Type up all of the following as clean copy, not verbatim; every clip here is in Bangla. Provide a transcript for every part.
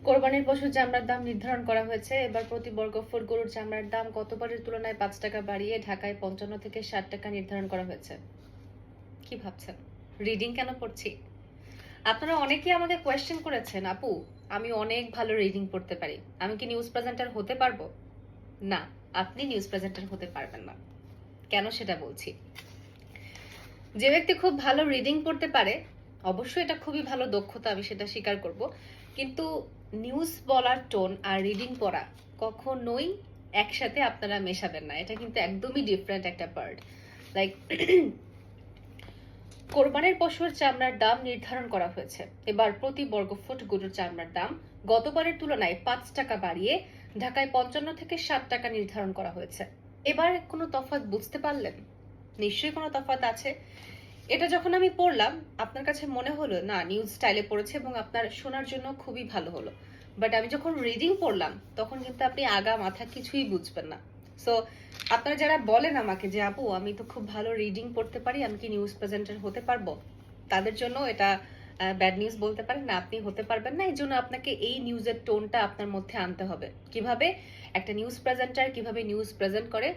কোরবানির পশুর চামড়ার দাম নির্ধারণ করা হয়েছে। এবার প্রতি বর্গফুট গরুর চামড়ার দাম গতবারের তুলনায় ৫ টাকা বাড়িয়ে ঢাকায় ৫৫ থেকে ৬০ টাকা নির্ধারণ করা হয়েছে। কি ভাবছেন? রিডিং কেন পড়ছি? আপনারা অনেকেই আমাকে কোয়েশ্চেন করেছেন, আপু আমি অনেক ভালো রিডিং পড়তে পারি, আমি কি নিউজ প্রেজেন্টার হতে পারবো? না, আপনি নিউজ প্রেজেন্টার হতে পারবেন না। কেন সেটা বলছি। যে ব্যক্তি খুব ভালো রিডিং পড়তে পারে, অবশ্যই এটা খুবই ভালো দক্ষতা, আমি সেটা স্বীকার করব, কিন্তু নিউজ বলার টোন আর রিডিং পড়া কখনোই একসাথে আপনারা মেশাবেন না। এটা কিন্তু একদমই ডিফারেন্ট একটা পার্ট। লাইক কোরবানির পশুর চামড়ার দাম নির্ধারণ করা হয়েছে। এবার প্রতি বর্গফুট গরুর চামড়ার দাম গতবারের তুলনায় ৫ টাকা বাড়িয়ে ঢাকায় ৫৫ থেকে ৬০ টাকা নির্ধারণ করা হয়েছে। এবার কোনো তফাৎ বুঝতে পারলেন? নিশ্চয়ই কোনো তফাৎ আছে। এটা যখন আমি পড়লাম, আপনার কাছে মনে হলো না নিউজ স্টাইলে পড়েছে এবং আপনার শোনার জন্য খুবই ভালো হলো। বাট আমি যখন রিডিং পড়লাম, তখন কিন্তু আপনি আগা মাথা কিছুই বুঝবেন না। সো আপনারা যারা বলেন আমাকে যে আপু আমি তো খুব ভালো রিডিং পড়তে পারি, আমি কি নিউজ প্রেজেন্টার হতে পারবো, তাদের জন্য এটা ব্যাড নিউজ বলতে পারেন। না, আপনি হতে পারবেন না। এই জন্য আপনাকে এই নিউজের টোনটা আপনার মধ্যে আনতে হবে। কিভাবে একটা নিউজ প্রেজেন্টার কিভাবে নিউজ প্রেজেন্ট করে,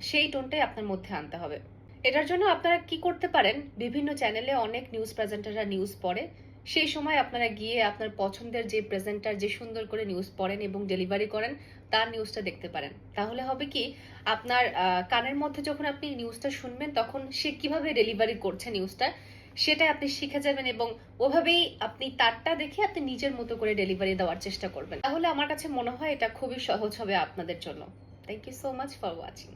সেই টোনটাই আপনার মধ্যে আনতে হবে। এটার জন্য আপনারা কি করতে পারেন, বিভিন্ন চ্যানেলে অনেক নিউজ প্রেজেন্টাররা নিউজ পড়ে, সেই সময় আপনারা গিয়ে আপনার পছন্দের যে প্রেজেন্টার যে সুন্দর করে নিউজ পড়েন এবং ডেলিভারি করেন তার নিউজটা দেখতে পারেন। তাহলে হবে কি, আপনার কানের মধ্যে যখন আপনি নিউজটা শুনবেন তখন সে কিভাবে ডেলিভারি করছে নিউজটা, সেটা আপনি শিখে যাবেন এবং ওভাবেই আপনি তারটা দেখে আপনি নিজের মতো করে ডেলিভারি দেওয়ার চেষ্টা করবেন। তাহলে আমার কাছে মনে হয় এটা খুবই সহজ হবে আপনাদের জন্য। Thank you so much for watching.